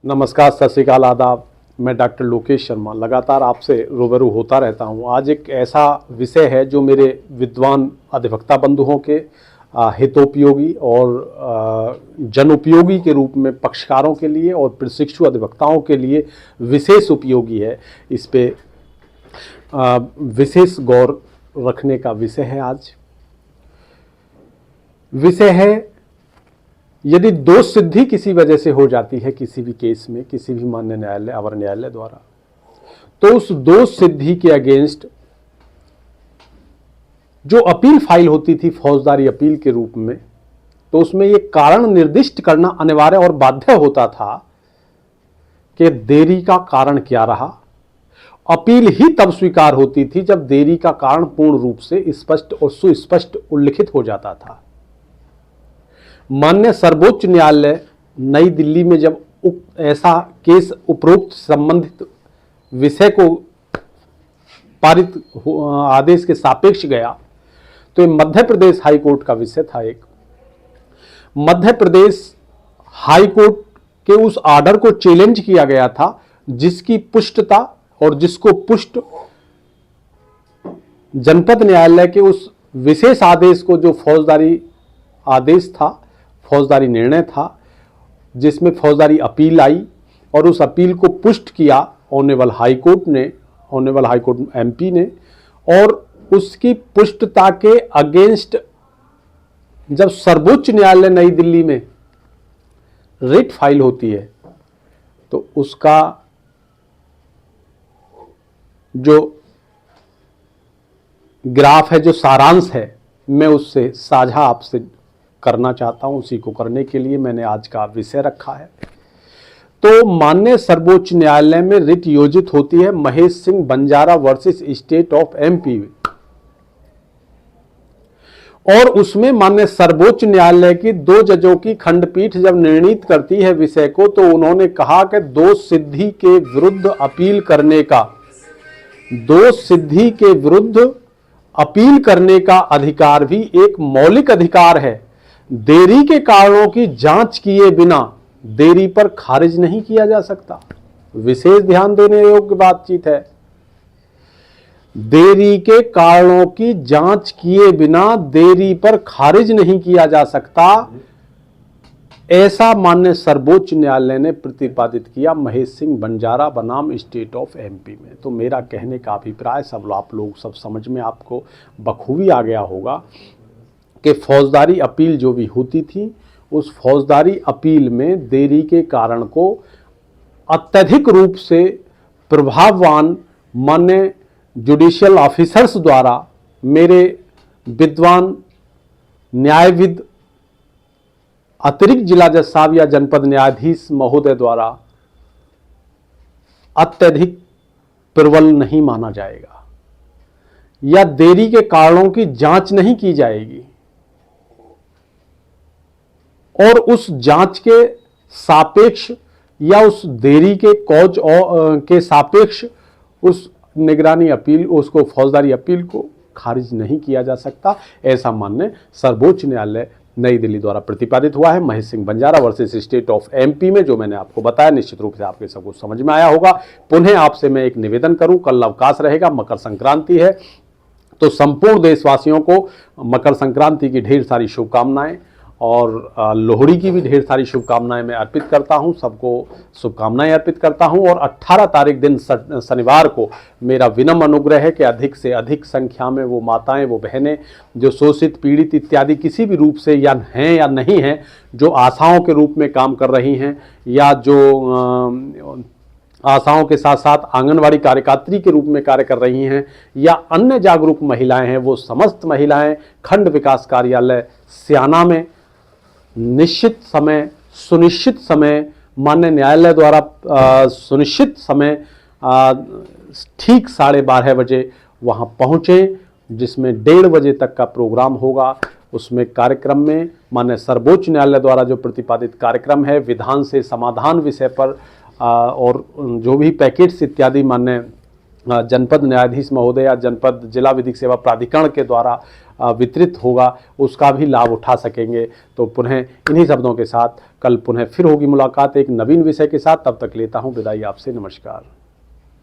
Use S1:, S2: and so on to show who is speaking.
S1: नमस्कार, सत श्रीकाल, आदाब। मैं डॉक्टर लोकेश शर्मा लगातार आपसे रूबरू होता रहता हूं। आज एक ऐसा विषय है जो मेरे विद्वान अधिवक्ता बंधुओं के हितोपयोगी और जनोपयोगी के रूप में पक्षकारों के लिए और प्रशिक्षु अधिवक्ताओं के लिए विशेष उपयोगी है। इस पे विशेष गौर रखने का विषय है। आज विषय है, यदि दोष सिद्धि किसी वजह से हो जाती है किसी भी केस में, किसी भी मान्य न्यायालय अवर न्यायालय द्वारा, तो उस दोष सिद्धि के अगेंस्ट जो अपील फाइल होती थी फौजदारी अपील के रूप में, तो उसमें ये कारण निर्दिष्ट करना अनिवार्य और बाध्य होता था कि देरी का कारण क्या रहा। अपील ही तब स्वीकार होती थी जब देरी का कारण पूर्ण रूप से स्पष्ट और सुस्पष्ट उल्लिखित हो जाता था। माननीय सर्वोच्च न्यायालय नई दिल्ली में जब ऐसा केस उपरोक्त संबंधित विषय को पारित आदेश के सापेक्ष गया, तो ये मध्य प्रदेश हाई कोर्ट का विषय था। एक मध्य प्रदेश हाई कोर्ट के उस आर्डर को चैलेंज किया गया था जिसकी पुष्टता और जिसको पुष्ट जनपद न्यायालय के उस विशेष आदेश को, जो फौजदारी आदेश था, फौजदारी निर्णय था, जिसमें फौजदारी अपील आई और उस अपील को पुष्ट किया ऑनरेबल हाई कोर्ट ने, ऑनरेबल हाई कोर्ट एमपी ने। और उसकी पुष्टता के अगेंस्ट जब सर्वोच्च न्यायालय नई दिल्ली में रिट फाइल होती है, तो उसका जो ग्राफ है, जो सारांश है, मैं उससे साझा आपसे करना चाहता हूं। उसी को करने के लिए मैंने आज का विषय रखा है। तो माननीय सर्वोच्च न्यायालय में रिट योजित होती है Mahesh Singh Banjara versus state of MP, और उसमें माननीय सर्वोच्च न्यायालय की 2 जजों की खंडपीठ जब निर्णीत करती है विषय को, तो उन्होंने कहा कि दोष सिद्धि के विरुद्ध अपील करने का, दोष सिद्धि के विरुद्ध अपील करने का अधिकार भी एक मौलिक अधिकार है। देरी के कारणों की जांच किए बिना देरी पर खारिज नहीं किया जा सकता। विशेष ध्यान देने योग्य बातचीत है। देरी के कारणों की जांच किए बिना देरी पर खारिज नहीं किया जा सकता, ऐसा माननीय सर्वोच्च न्यायालय ने प्रतिपादित किया महेश सिंह बंजारा बनाम स्टेट ऑफ एमपी में। तो मेरा कहने का अभिप्राय सब आप लोग सब समझ में आपको बखूबी आ गया होगा कि फौजदारी अपील जो भी होती थी, उस फौजदारी अपील में देरी के कारण को अत्यधिक रूप से प्रभाववान माननीय जुडिशियल ऑफिसर्स द्वारा, मेरे विद्वान न्यायविद अतिरिक्त जिला जज साहब या जनपद न्यायाधीश महोदय द्वारा अत्यधिक प्रबल नहीं माना जाएगा, या देरी के कारणों की जांच नहीं की जाएगी, और उस जांच के सापेक्ष या उस देरी के कॉज के सापेक्ष उस निगरानी अपील, उसको फौजदारी अपील को खारिज नहीं किया जा सकता। ऐसा माननीय सर्वोच्च न्यायालय नई दिल्ली द्वारा प्रतिपादित हुआ है Mahesh Singh Banjara versus state of MP में, जो मैंने आपको बताया। निश्चित रूप से आपके सबको समझ में आया होगा। पुनः आपसे मैं एक निवेदन करूं, कल अवकाश रहेगा, मकर संक्रांति है, तो संपूर्ण देशवासियों को मकर संक्रांति की ढेर सारी शुभकामनाएं और लोहड़ी की भी ढेर सारी शुभकामनाएं मैं अर्पित करता हूं। सबको शुभकामनाएं अर्पित करता हूं। और 18 तारीख दिन शनिवार को मेरा विनम्र अनुग्रह है कि अधिक से अधिक संख्या में वो माताएं, वो बहनें जो शोषित, पीड़ित इत्यादि किसी भी रूप से या हैं या नहीं हैं, जो आशाओं के रूप में काम कर रही हैं, या जो आशाओं के साथ साथ आंगनवाड़ी कार्यकर्त्री के रूप में कार्य कर रही हैं, या अन्य जागरूक महिलाएं हैं, वो समस्त महिलाएं खंड विकास कार्यालय स्याना में निश्चित समय, सुनिश्चित समय, माननीय न्यायालय द्वारा सुनिश्चित समय ठीक 12:30 बजे वहां पहुंचे, जिसमें 1:30 बजे तक का प्रोग्राम होगा। उसमें कार्यक्रम में माननीय सर्वोच्च न्यायालय द्वारा जो प्रतिपादित कार्यक्रम है विधान से समाधान विषय पर, और जो भी पैकेट्स इत्यादि माननीय जनपद न्यायाधीश महोदय या जनपद जिला विधिक सेवा प्राधिकरण के द्वारा वितरित होगा उसका भी लाभ उठा सकेंगे। तो पुनः इन्हीं शब्दों के साथ कल पुनः फिर होगी मुलाकात एक नवीन विषय के साथ। तब तक लेता हूँ विदाई आपसे। नमस्कार।